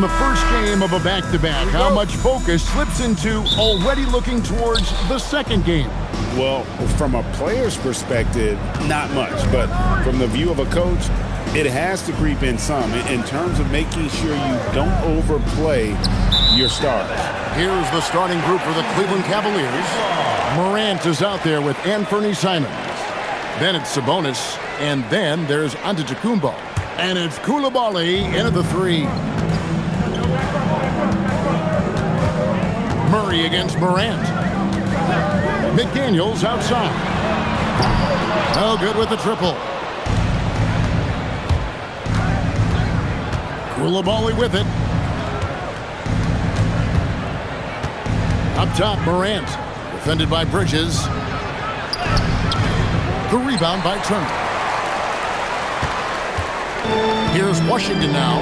the first game of a back-to-back, how much focus slips into already looking towards the second game? Well, from a player's perspective, not much. But from the view of a coach, it has to creep in some in terms of making sure you don't overplay your stars. Here's the starting group for the Cleveland Cavaliers. Morant is out there with Anthony Simons. Then it's Sabonis, and then there's Antetokounmpo. And it's Koulibaly in at the three. Murray against Morant. McDaniels outside. No good with the triple. Koulibaly with it. Up top, Morant. Defended by Bridges. The rebound by Turner. Here's Washington now.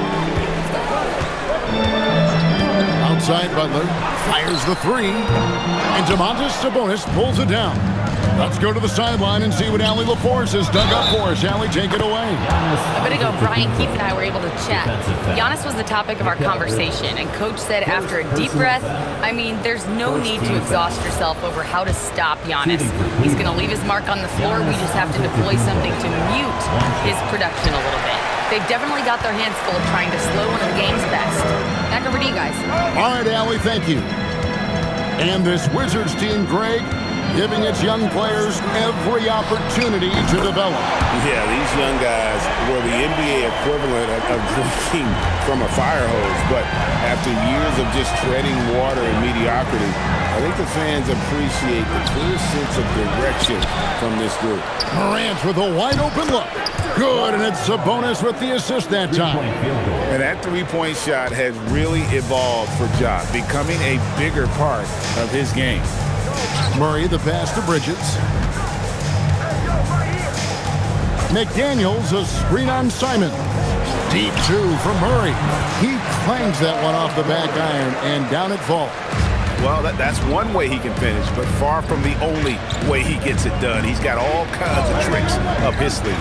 Outside Butler. Fires the three. And Domantas Sabonis pulls it down. Let's go to the sideline and see what Allie LaForce has dug up for us. Allie, take it away. A bit ago, Brian Keefe and I were able to chat. Giannis was the topic of our conversation, and Coach said after a deep breath, I mean, there's no need to exhaust yourself over how to stop Giannis. He's going to leave his mark on the floor. We just have to deploy something to mute his production a little bit. They've definitely got their hands full trying to slow one of the game's best. Back over to you guys. All right, Allie, thank you. And this Wizards team, Greg, giving its young players every opportunity to develop. Yeah, these young guys were the NBA equivalent of drinking from a fire hose. But after years of just treading water and mediocrity, I think the fans appreciate the clear sense of direction from this group. Morant with a wide-open look. Good, and it's Sabonis with the assist that time. And that three-point shot has really evolved for Ja, becoming a bigger part of his game. Murray, the pass to Bridges. McDaniels, a screen on Simon. Deep two from Murray. He clangs that one off the back iron, and down it falls. Well, that's one way he can finish, but far from the only way he gets it done. He's got all kinds of tricks up his sleeve.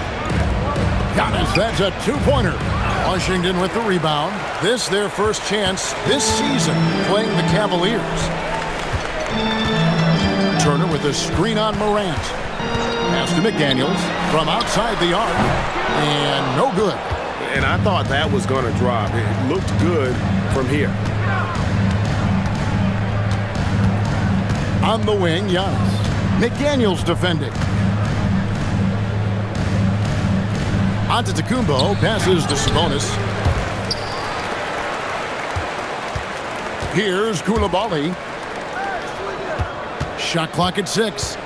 Giannis, that's a two-pointer. Washington with the rebound. This their first chance this season playing the Cavaliers. Turner with a screen on Morant. Pass to McDaniels from outside the arc. And no good. And I thought that was going to drop. It looked good from here. On the wing, Giannis. McDaniels defending. Antetokounmpo passes to Sabonis. Here's Koulibaly. Shot clock at 6.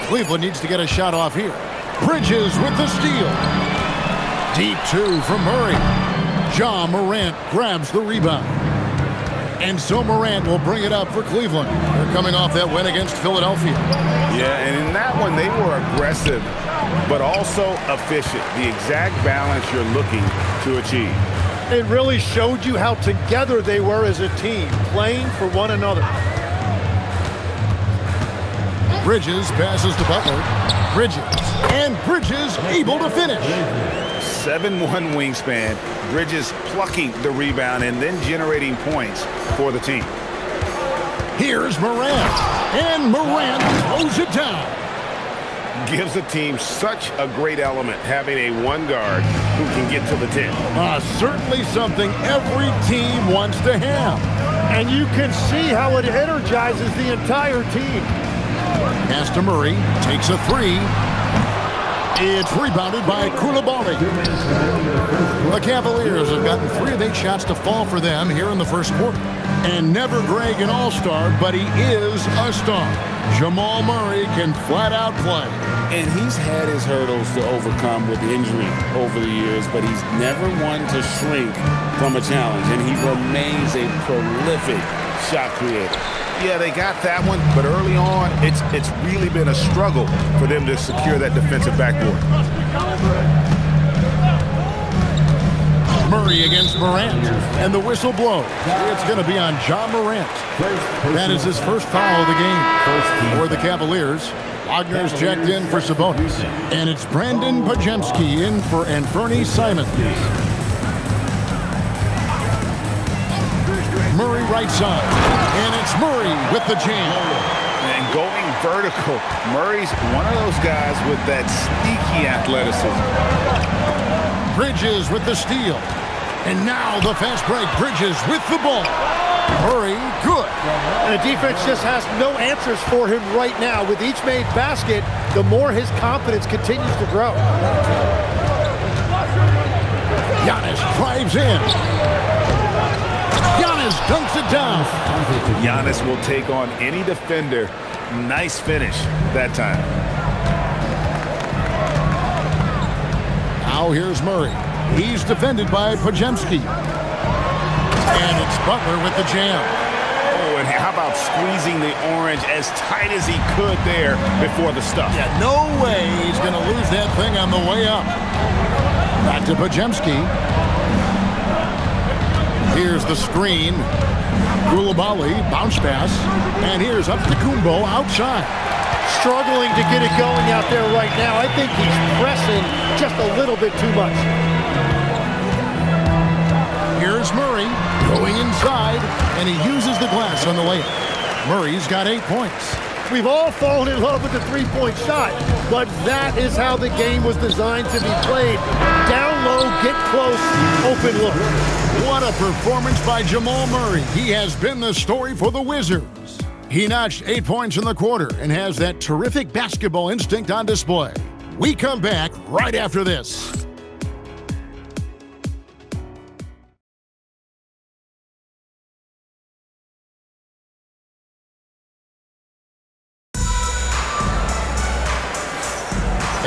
Cleveland needs to get a shot off here. Bridges with the steal. Deep two from Murray. Ja Morant grabs the rebound. And so Morant will bring it up for Cleveland. They're coming off that win against Philadelphia. Yeah, and in that one, they were aggressive, but also efficient. The exact balance you're looking to achieve. It really showed you how together they were as a team, playing for one another. Bridges passes to Butler. Bridges able to finish. 7'1" wingspan. Bridges plucking the rebound and then generating points for the team. Here's Morant. And Morant throws it down. Gives the team such a great element having a one guard who can get to the 10. Certainly something every team wants to have. And you can see how it energizes the entire team. Pass to Murray. Takes a three. It's rebounded by Koulibaly. The Cavaliers have gotten 3 of 8 shots to fall for them here in the first quarter. And never Greg an all-star, but he is a star. Jamal Murray can flat out play. And he's had his hurdles to overcome with injury over the years, but he's never one to shrink from a challenge, and he remains a prolific shot creator. Yeah, they got that one, but early on, it's really been a struggle for them to secure that defensive backboard. Murray against Morant, and the whistle blows. It's going to be on Ja Morant. That is his first foul of the game for the Cavaliers. Wagner's checked in for Sabonis, and it's Brandon Pajemski in for Anthony Simons. Murray right side. And it's Murray with the jam. And going vertical, Murray's one of those guys with that sneaky athleticism. Bridges with the steal. And now the fast break. Bridges with the ball. Murray, good. And the defense just has no answers for him right now. With each made basket, the more his confidence continues to grow. Giannis drives in. Giannis dunks it down. Giannis will take on any defender. Nice finish that time. Now here's Murray. He's defended by Pajemski. And it's Butler with the jam. Oh, and how about squeezing the orange as tight as he could there before the stuff? Yeah, no way he's going to lose that thing on the way up. Back to Pajemski. Here's the screen. Koulibaly, bounce pass. And here's up to Kumbo outside. Struggling to get it going out there right now. I think he's pressing just a little bit too much. Here's Murray going inside, and he uses the glass on the layup. Murray's got 8 points. We've all fallen in love with the three-point shot, but that is how the game was designed to be played. Down low, get close, open look. What a performance by Jamal Murray. He has been the story for the Wizards. He notched 8 points in the quarter and has that terrific basketball instinct on display. We come back right after this.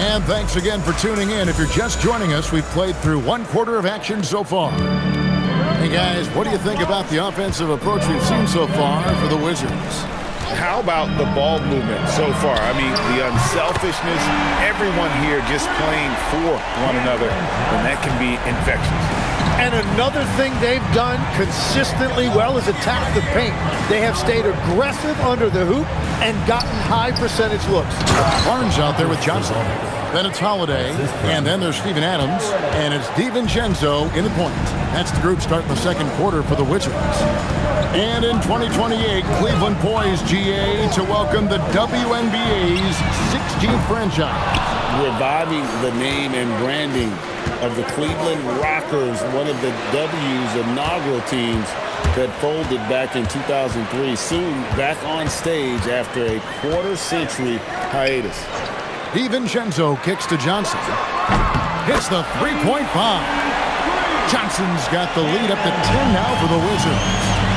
And thanks again for tuning in. If you're just joining us, we've played through 1/4 of action so far. Hey guys, what do you think about the offensive approach we've seen so far for the Wizards? How about the ball movement so far? I mean, the unselfishness, everyone here just playing for one another, and that can be infectious. And another thing they've done consistently well is attack the paint. They have stayed aggressive under the hoop and gotten high percentage looks. Barnes out there with Johnson. Then it's Holiday, and then there's Steven Adams, and it's DiVincenzo in the point. That's the group starting the second quarter for the Wizards. And in 2028, Cleveland poised, GA, to welcome the WNBA's 16th franchise. Reviving the name and branding of the Cleveland Rockers, one of the W's inaugural teams that folded back in 2003, soon back on stage after a quarter-century hiatus. DiVincenzo kicks to Johnson. Hits the three-point-bomb. Johnson's got the lead up to 10 now for the Wizards.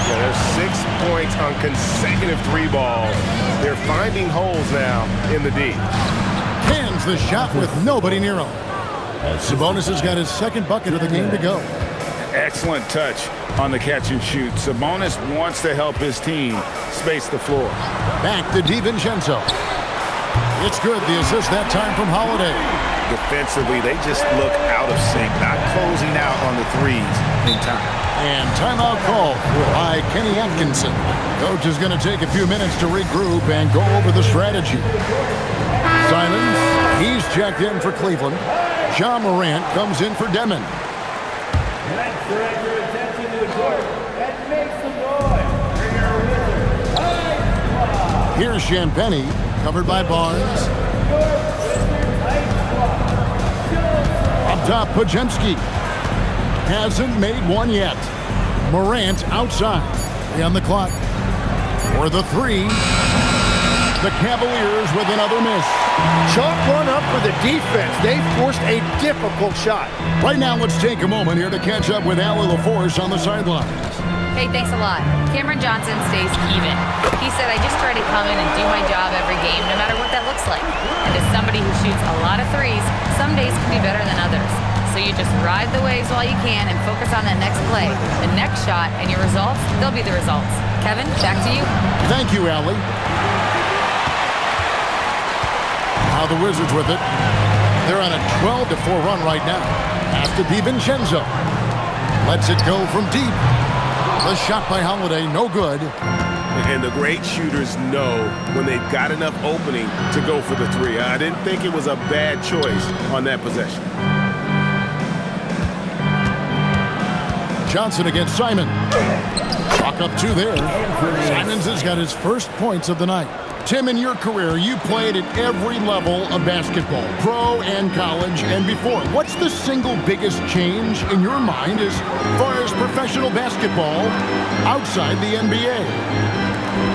Yeah, there's 6 points on consecutive three balls. They're finding holes now in the D. Cans the shot with nobody near him. Sabonis has got his second bucket of the game to go. Excellent touch on the catch and shoot. Sabonis wants to help his team space the floor. Back to DiVincenzo. It's good, the assist that time from Holiday. Defensively, they just look out of sync, not closing out on the threes in time. And timeout call by Kenny Atkinson. Coach is going to take a few minutes to regroup and go over the strategy. Simons, he's checked in for Cleveland. John Morant comes in for Demon. Let's direct your attention to the court and make some noise for your Wizards. Here's Champagny, covered by Barnes. Up top, Pajemski. Hasn't made one yet. Morant outside. 3 on the clock. For the three. The Cavaliers with another miss. Chalk one up for the defense. They forced a difficult shot. Right now, let's take a moment here to catch up with Allie LaForce on the sidelines. Hey, thanks a lot. Cameron Johnson stays even. He said, I just try to come in and do my job every game, no matter what that looks like. And as somebody who shoots a lot of threes, some days can be better than others. So you just ride the waves while you can and focus on that next play, the next shot, and your results, they'll be the results. Kevin, back to you. Thank you, Allie. Now the Wizards with it. They're on a 12-4 run right now. Pass to DiVincenzo. Lets it go from deep. The shot by Holiday, no good. And the great shooters know when they've got enough opening to go for the three. I didn't think it was a bad choice on that possession. Johnson against Simon. Chalk up 2 there. Simons has got his first points of the night. Tim, in your career, you played at every level of basketball, pro and college and before. What's the single biggest change in your mind as far as professional basketball outside the NBA?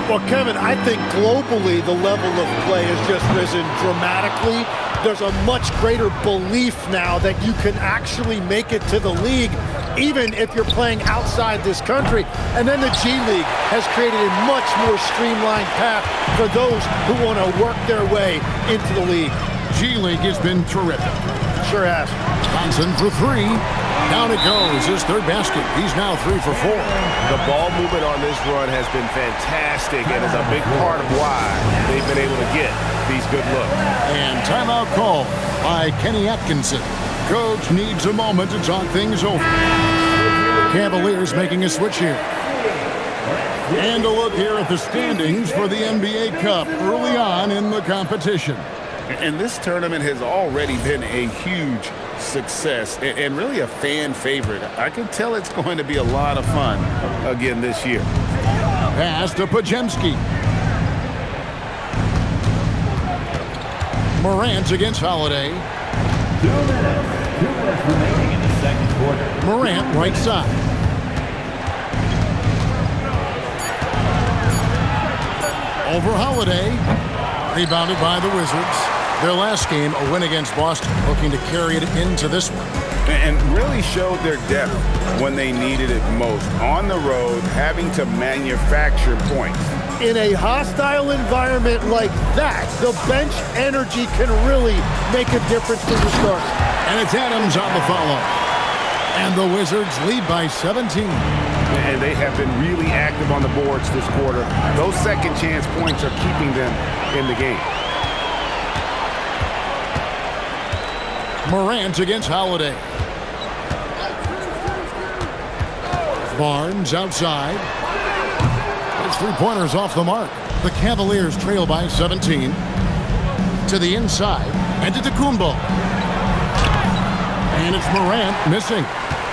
Well, Kevin, I think globally the level of play has just risen dramatically. There's a much greater belief now that you can actually make it to the league, even if you're playing outside this country. And then the G League has created a much more streamlined path for those who want to work their way into the league. G League has been terrific. Sure has. Johnson for 3. Down it goes, his third basket. He's now 3 for 4. The ball movement on this run has been fantastic and is a big part of why they've been able to get these good looks. And timeout call by Kenny Atkinson. Coach needs a moment to talk things over. Cavaliers making a switch here. And a look here at the standings for the NBA Cup early on in the competition. And this tournament has already been a huge success and really a fan favorite. I can tell it's going to be a lot of fun again this year. Pass to Pajemski. Morant against Holiday. 2 minutes remaining in the second quarter. Morant right side. Over Holiday. Rebounded by the Wizards. Their last game, a win against Boston, looking to carry it into this one. And really showed their depth when they needed it most. On the road, having to manufacture points. In a hostile environment like that, the bench energy can really make a difference for the start. And it's Adams on the follow. And the Wizards lead by 17. And they have been really active on the boards this quarter. Those second chance points are keeping them in the game. Morant against Holiday. Barnes outside. His 3-pointers off the mark. The Cavaliers trail by 17. To the inside. And to Tecumbo. And it's Morant missing.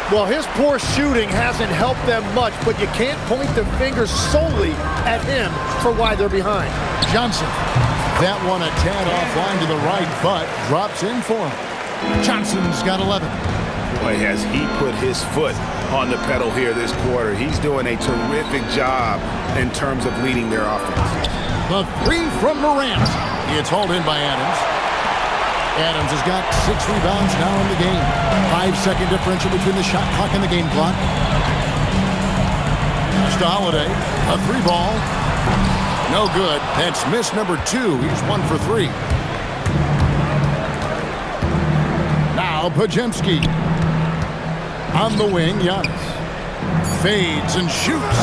Well, his poor shooting hasn't helped them much, but you can't point the finger solely at him for why they're behind. Johnson. That one a tad offline to the right, but drops in for him. Johnson's got 11. Boy, has he put his foot on the pedal here this quarter. He's doing a terrific job in terms of leading their offense. The 3 from Morant. It's hauled in by Adams. Adams has got 6 rebounds now in the game. 5-second differential between the shot clock and the game clock. Pass to Holiday. A 3-ball. No good. That's miss number 2. He's 1 for 3. Now Pajemski. On the wing, Giannis. Fades and shoots.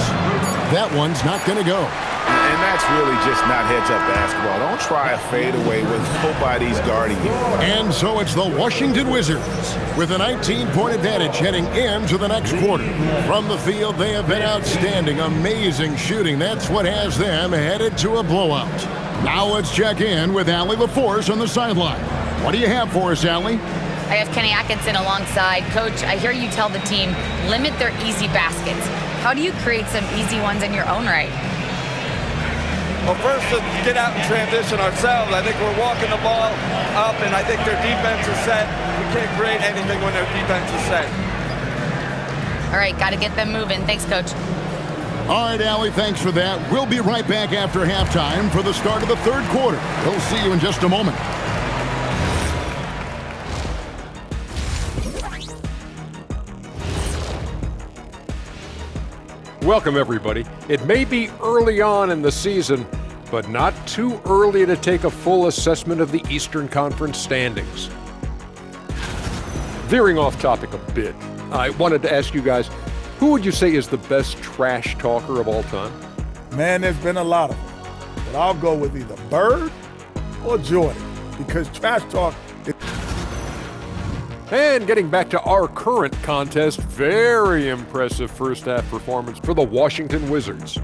That one's not going to go. And that's really just not heads-up basketball. Don't try a fadeaway when nobody's guarding you. And so it's the Washington Wizards with a 19-point advantage heading into the next quarter. From the field, they have been outstanding. Amazing shooting. That's what has them headed to a blowout. Now let's check in with Allie LaForce on the sideline. What do you have for us, Allie? I have Kenny Atkinson alongside. Coach, I hear you tell the team, limit their easy baskets. How do you create some easy ones in your own right? Well, first, let's get out and transition ourselves. I think we're walking the ball up, and I think their defense is set. We can't create anything when their defense is set. All right, got to get them moving. Thanks, Coach. All right, Allie, thanks for that. We'll be right back after halftime for the start of the third quarter. We'll see you in just a moment. Welcome, everybody. It may be early on in the season, but not too early to take a full assessment of the Eastern Conference standings. Veering off topic a bit, I wanted to ask you guys, who would you say is the best trash talker of all time? Man, there's been a lot of them, but I'll go with either Bird or Jordan, because trash talk is... And getting back to our current contest, very impressive first half performance for the Washington Wizards.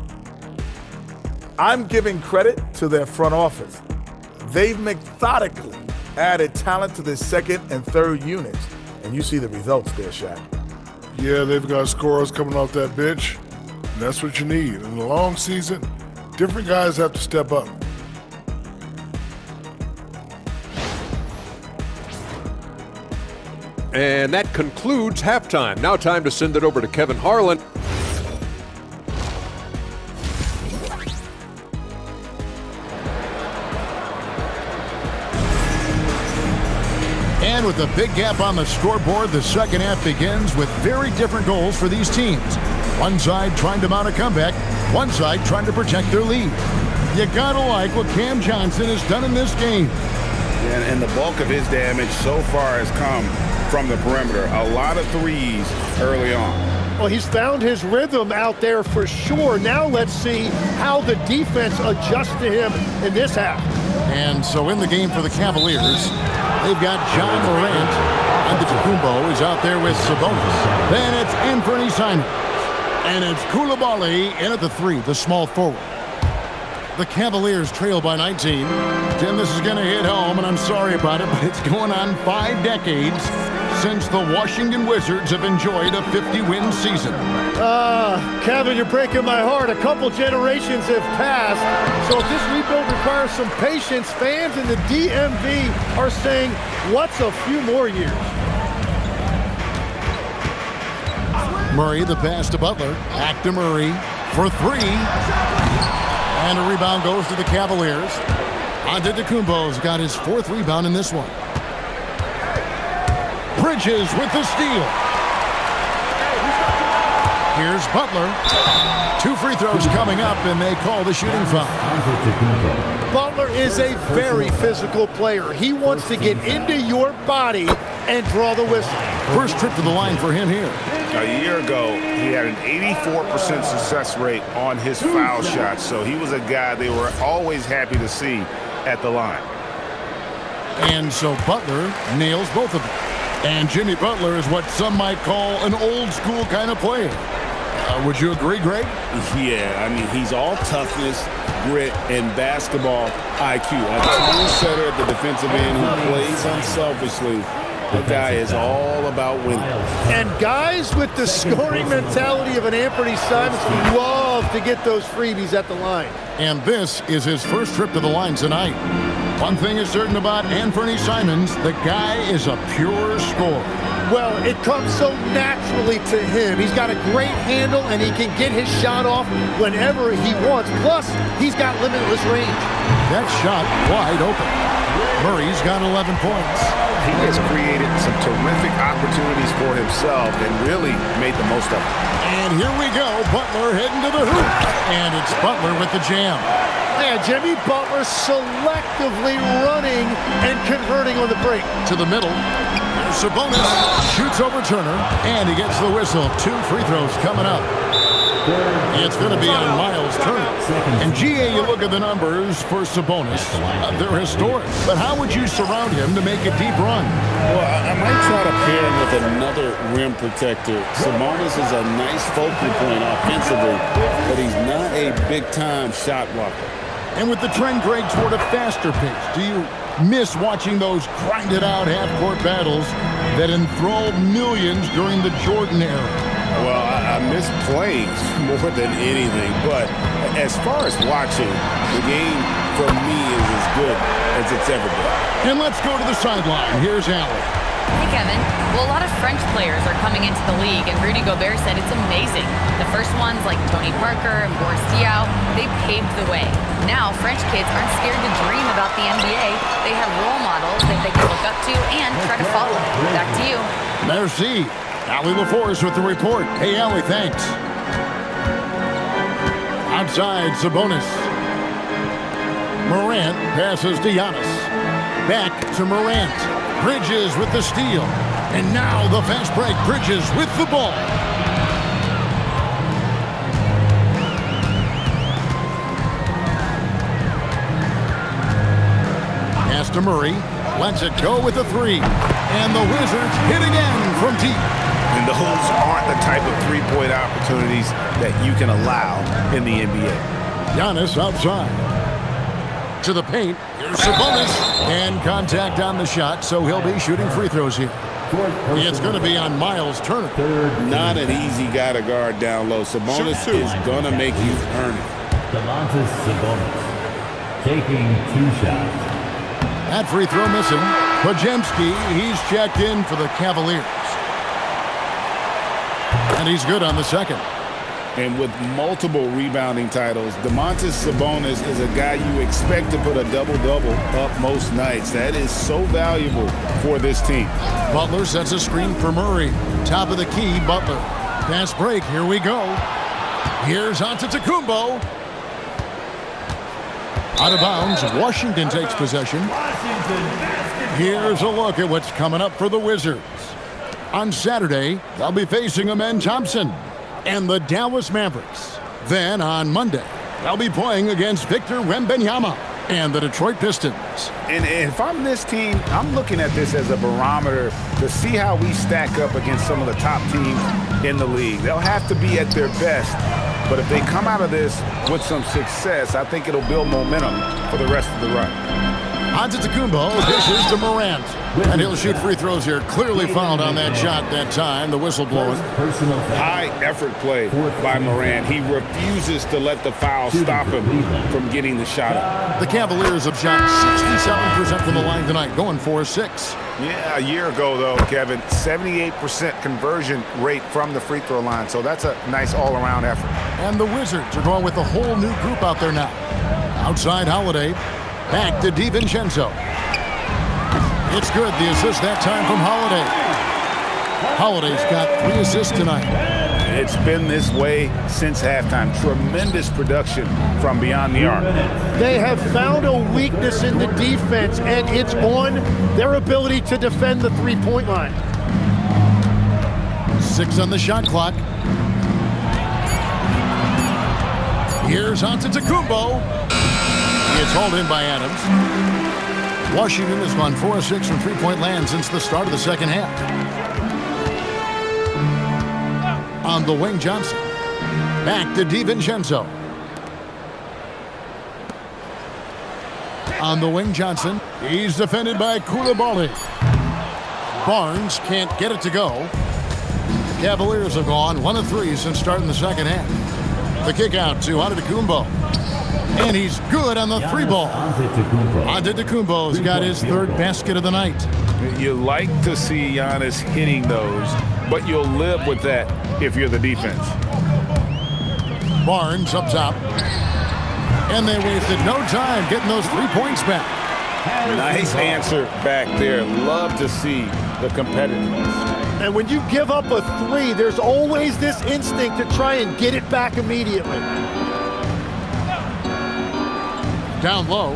I'm giving credit to their front office. They've methodically added talent to their second and third units, and you see the results there, Shaq. Yeah, they've got scorers coming off that bench. And that's what you need. In the long season, different guys have to step up. And that concludes halftime. Now time to send it over to Kevin Harlan. And with a big gap on the scoreboard, the second half begins with very different goals for these teams. One side trying to mount a comeback, one side trying to protect their lead. You gotta like what Cam Johnson has done in this game. And the bulk of his damage so far has come from the perimeter. A lot of threes early on. Well, he's found his rhythm out there for sure. Now let's see how the defense adjusts to him in this half. And so in the game for the Cavaliers, they've got John Morant. Antetokounmpo is out there with Sabonis. Then it's Anthony Simons. And it's Coulibaly in at the 3, the small forward. The Cavaliers trail by 19. Tim, this is going to hit home, and I'm sorry about it, but it's going on 5 decades since the Washington Wizards have enjoyed a 50-win season. Kevin, you're breaking my heart. A couple generations have passed. So if this rebuild requires some patience, fans in the DMV are saying, what's a few more years? Murray, the pass to Butler. Back to Murray for 3. And a rebound goes to the Cavaliers. Antetokounmpo's got his 4th rebound in this one. Bridges with the steal. Here's Butler. 2 free throws coming up, and they call the shooting foul. Butler is a very physical player. He wants to get into your body and draw the whistle. First trip to the line for him here. A year ago, he had an 84% success rate on his foul shots, so he was a guy they were always happy to see at the line. And so Butler nails both of them. And Jimmy Butler is what some might call an old-school kind of player. Would you agree, Greg? Yeah, I mean, he's all toughness, grit, and basketball IQ. A tone setter at the defensive end who plays unselfishly. The guy is all about winning. And guys with the scoring mentality of an Anthony Simons love to get those freebies at the line. And this is his first trip to the line tonight. One thing is certain about Anthony Simons, the guy is a pure scorer. Well, it comes so naturally to him. He's got a great handle, and he can get his shot off whenever he wants. Plus, he's got limitless range. That shot wide open. Murray's got 11 points. He has created some terrific opportunities for himself and really made the most of it. And here we go, Butler heading to the hoop. And it's Butler with the jam. Yeah, Jimmy Butler selectively running and converting on the break. To the middle. Sabonis shoots over Turner, and he gets the whistle. 2 free throws coming up. It's going to be on Miles Turner. And GA, you look at the numbers for Sabonis. They're historic. But how would you surround him to make a deep run? Well, I might try to pair him with another rim protector. Sabonis is a nice focal point offensively, but he's not a big-time shot blocker. And with the trend, Greg, toward a faster pace, do you miss watching those grinded-out half-court battles that enthralled millions during the Jordan era? Well, I miss playing more than anything, but as far as watching, the game for me is as good as it's ever been. And let's go to the sideline. Here's Allen. Hey, Kevin. Well, a lot of French players are coming into the league, and Rudy Gobert said it's amazing. The first ones, like Tony Parker and Boris Diaw, they paved the way. Now, French kids aren't scared to dream about the NBA. They have role models that they can look up to and try to follow. Back to you. Merci. Allie LaForce with the report. Hey, Allie, thanks. Outside, Sabonis. Morant passes to Giannis. Back to Morant. Bridges with the steal. And now the fast break. Bridges with the ball. Pass to Murray. Lets it go with the 3. And the Wizards hit again from deep. And those aren't the type of three-point opportunities that you can allow in the NBA. Giannis outside. To the paint. Here's Sabonis. And contact on the shot, so he'll be shooting free throws here. It's going to be on Miles Turner. Not an easy guy to guard down low. Sabonis is going to make you earn it. Domantas Sabonis taking 2 shots. That free throw missing. Podziemski, he's checked in for the Cavaliers. And he's good on the second. And with multiple rebounding titles, Domantas Sabonis is a guy you expect to put a double-double up most nights. That is so valuable for this team. Butler sets a screen for Murray. Top of the key, Butler. Fast break, here we go. Here's Antetokounmpo. Out of bounds, Washington takes possession. Here's a look at what's coming up for the Wizards. On Saturday, they'll be facing Amen Thompson and the Dallas Mavericks. Then on Monday, they'll be playing against Victor Wembanyama and the Detroit Pistons. And if I'm this team, I'm looking at this as a barometer to see how we stack up against some of the top teams in the league. They'll have to be at their best, but if they come out of this with some success, I think it'll build momentum for the rest of the run. Antetokounmpo dishes to Morant. And he'll shoot free throws here. Clearly fouled on that shot that time. The whistle blowing. High effort play by Morant. He refuses to let the foul stop him from getting the shot up. The Cavaliers have shot 67% from the line tonight, going 4-6. Yeah, a year ago, though, Kevin, 78% conversion rate from the free throw line. So that's a nice all-around effort. And the Wizards are going with a whole new group out there now. Outside Holiday. Back to DiVincenzo. It's good. The assist that time from Holiday. Holiday's got 3 assists tonight. It's been this way since halftime. Tremendous production from beyond the arc. They have found a weakness in the defense, and it's on their ability to defend the three-point line. 6 on the shot clock. Here's Antetokounmpo. It's hauled in by Adams. Washington has gone 4-6 from three-point land since the start of the second half. On the wing, Johnson. Back to DiVincenzo. On the wing, Johnson. He's defended by Coulibaly. Barnes can't get it to go. The Cavaliers have gone 1 of 3 since starting the second half. The kick out to Antetokounmpo. And he's good on the 3 ball. Antetokounmpo's got his 3rd basket of the night. You like to see Giannis hitting those, but you'll live with that if you're the defense. Barnes up top. And they wasted no time getting those 3 points back. Nice answer back there. Love to see the competitiveness. And when you give up a 3, there's always this instinct to try and get it back immediately. Down low.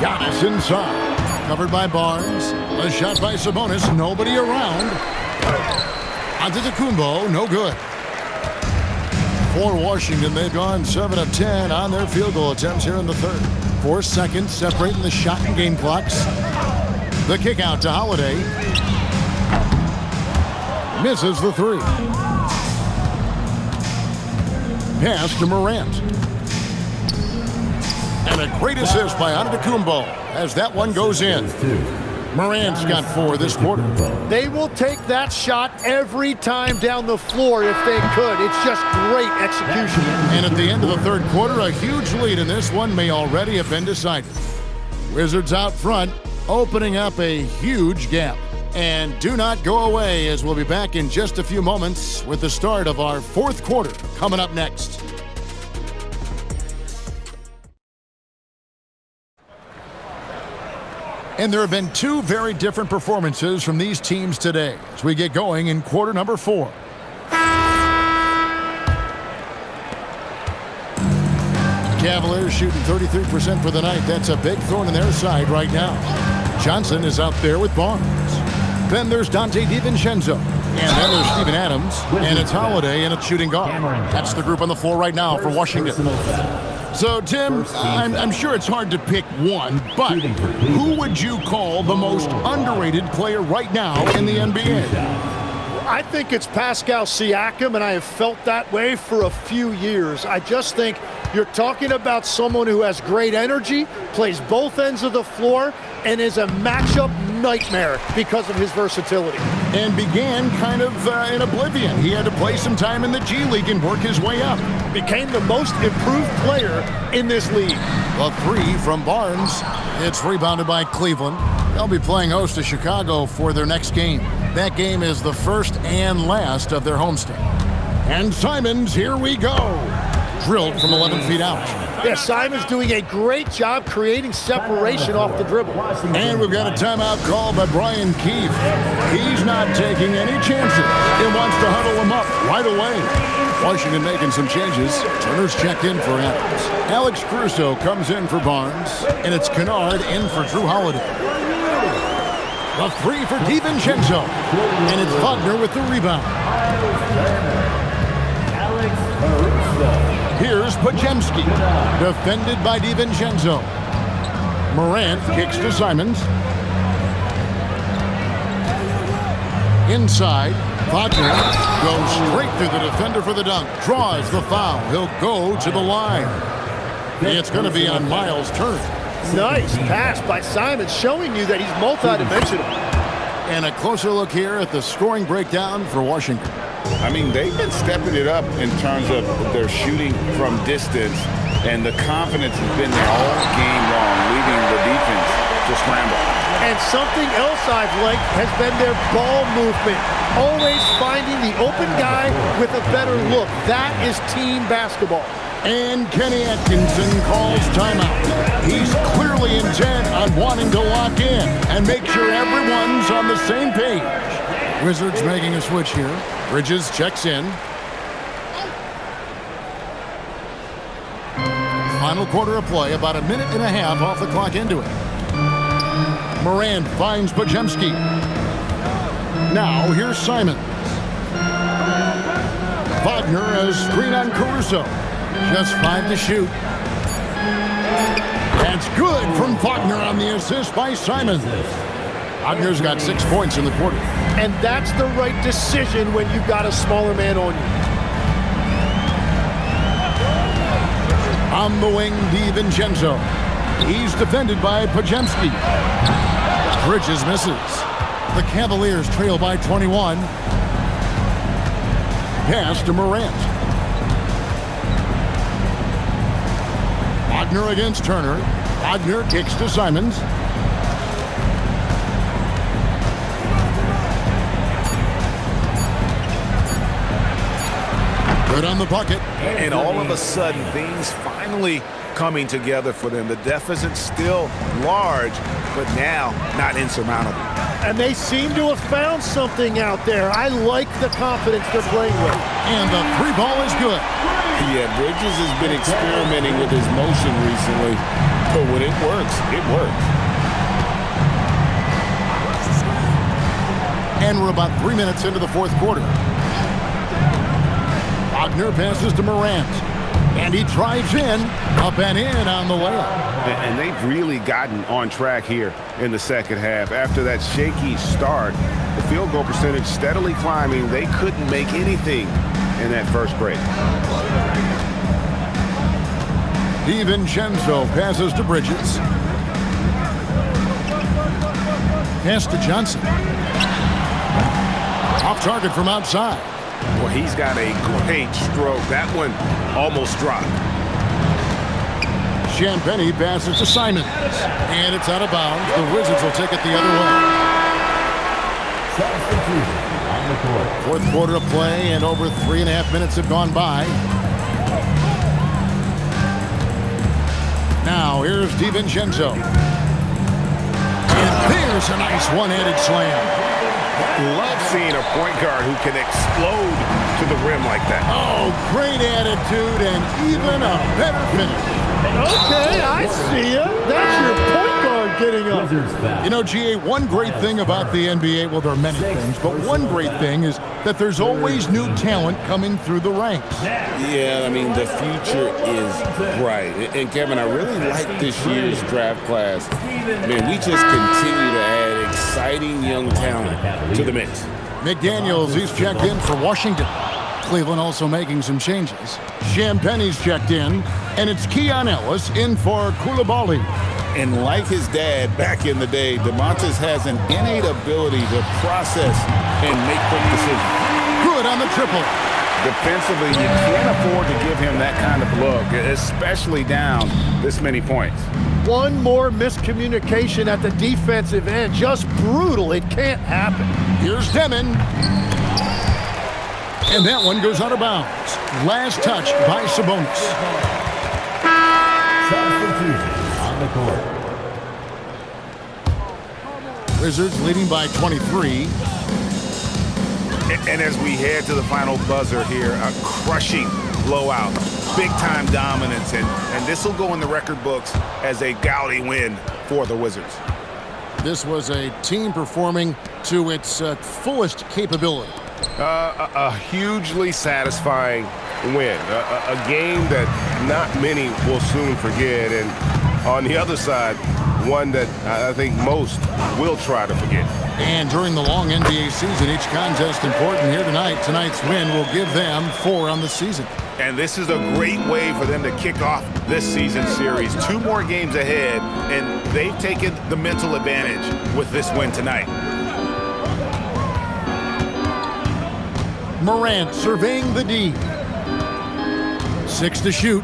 Giannis inside. Covered by Barnes. A shot by Sabonis. Nobody around. Antetokounmpo, no good. For Washington, they've gone 7 of 10 on their field goal attempts here in the third. 4 seconds separating the shot and game clocks. The kick out to Holiday. Misses the 3. Pass to Morant. And a great assist by Antetokounmpo as that one goes in. Morant's got 4 this quarter. They will take that shot every time down the floor if they could. It's just great execution. And at the end of the third quarter, a huge lead in this one may already have been decided. Wizards out front, opening up a huge gap. And do not go away, as we'll be back in just a few moments with the start of our 4th quarter coming up next. And there have been 2 very different performances from these teams today as we get going in quarter number 4. Cavaliers shooting 33% for the night. That's a big thorn in their side right now. Johnson is out there with Barnes. Then there's Dante DiVincenzo. And then there's Steven Adams. And it's Holiday and it's shooting guard. That's the group on the floor right now for Washington. So, Tim, I'm sure it's hard to pick one, but who would you call the most underrated player right now in the NBA? I think it's Pascal Siakam, and I have felt that way for a few years. I just think You're talking about someone who has great energy, plays both ends of the floor, and is a matchup nightmare because of his versatility. And began kind of in oblivion. He had to play some time in the G League and work his way up. Became the most improved player in this league. A three from Barnes. It's rebounded by Cleveland. They'll be playing host to Chicago for their next game. That game is the first and last of their homestand. And Simons, here we go. Drilled from 11 feet out. Yeah, Simons doing a great job creating separation off the dribble. And we've got a timeout called by Brian Keefe. He's not taking any chances. He wants to huddle him up right away. Washington making some changes. Turner's checked in for Adams. Alex Caruso comes in for Barnes. And it's Kennard in for Drew Holiday. The three for DiVincenzo. And it's Wagner with the rebound. Here's Pajemski, defended by DiVincenzo. Morant kicks to Simons. Inside, Wagner goes straight through the defender for the dunk. Draws the foul. He'll go to the line. It's going to be on Miles' turn. Nice pass by Simons, showing you that he's multidimensional. And a closer look here at the scoring breakdown for Washington. I mean, they've been stepping it up in terms of their shooting from distance, and the confidence has been there all game long, leaving the defense to scramble. And something else I've liked has been their ball movement. Always finding the open guy with a better look. That is team basketball. And Kenny Atkinson calls timeout. He's clearly intent on wanting to lock in and make sure everyone's on the same page. Wizards making a switch here. Bridges checks in. Final quarter of play, about a minute and a half off the clock into it. Morant finds Pajemski. Now here's Simons. Wagner has screen on Caruso. Just 5 to shoot. That's good from Wagner on the assist by Simons. Wagner's got 6 points in the quarter. And that's the right decision when you've got a smaller man on you. On the wing, DiVincenzo. He's defended by Pajemski. Bridges misses. The Cavaliers trail by 21. Pass to Morant. Wagner against Turner. Wagner kicks to Simons. Good on the bucket. And all of a sudden, things finally coming together for them. The deficit's still large, but now not insurmountable. And they seem to have found something out there. I like the confidence they're playing with. And the three ball is good. Yeah, Bridges has been experimenting with his motion recently, but when it works, it works. And we're about 3 minutes into the fourth quarter. Wagner passes to Morant. And he drives in, up and in on the layup. And they've really gotten on track here in the second half. After that shaky start, the field goal percentage steadily climbing. They couldn't make anything in that first break. DiVincenzo passes to Bridges. Pass to Johnson. Off target from outside. Well, he's got a great stroke. That one almost dropped. Champagny passes to Simons. And it's out of bounds. The Wizards will take it the other way. Fourth quarter of play, and over 3.5 minutes have gone by. Now, here's DiVincenzo. And there's a nice one-handed slam. Love seeing a point guard who can explode to the rim like that. Oh, great attitude and even a better finish. Okay, I see ya. That's your point guard getting up. You know, GA, one great thing about the NBA, well, there are many things, but one great thing is that there's always new talent coming through the ranks. Yeah, I mean, the future is bright. And Kevin, I really like this year's draft class. Man, we just continue to add exciting young talent to the mix. McDaniels, he's checked in for Washington. Cleveland also making some changes. Champagne's checked in, and it's Keon Ellis in for Koulibaly. And like his dad back in the day, DeMontis has an innate ability to process and make quick decisions. Good on the triple. Defensively, you can't afford to give him that kind of look, especially down this many points. One more miscommunication at the defensive end. Just brutal. It can't happen. Here's Demon. And that one goes out of bounds. Last touch by Sabonis. On the court. Wizards leading by 23. And as we head to the final buzzer here, a crushing blowout, big-time dominance, and this will go in the record books as a gaudy win for the Wizards. This was a team performing to its fullest capability. A hugely satisfying win. A game that not many will soon forget. And on the other side, one that I think most will try to forget. And during the long NBA season, each contest important here tonight. Tonight's win will give them 4 on the season. And this is a great way for them to kick off this season series. 2 more games ahead, and they've taken the mental advantage with this win tonight. Morant surveying the D. 6 to shoot.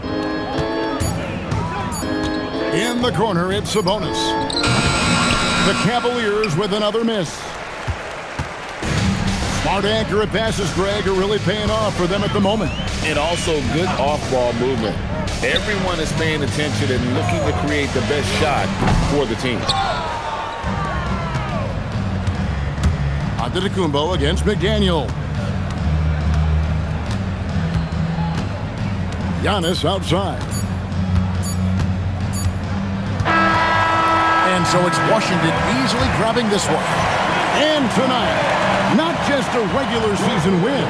In the corner, it's Sabonis. The Cavaliers with another miss. Smart, accurate passes, Greg, are really paying off for them at the moment. And also good off-ball movement. Everyone is paying attention and looking to create the best shot for the team. Antetokounmpo against McDaniel. Giannis outside. And so it's Washington easily grabbing this one. And tonight, not just a regular season win,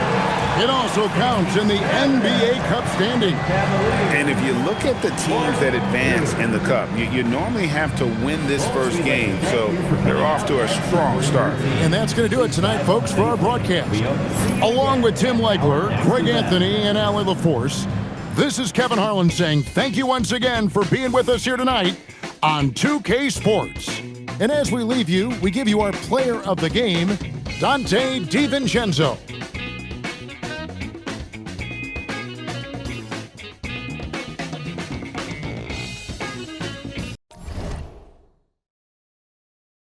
it also counts in the NBA Cup standing. And if you look at the teams that advance in the Cup, you normally have to win this first game, so they're off to a strong start. And that's going to do it tonight, folks, for our broadcast. Along with Tim Legler, Greg Anthony, and Allie LaForce, this is Kevin Harlan saying thank you once again for being with us here tonight on 2K Sports. And as we leave you, we give you our player of the game, Dante DiVincenzo.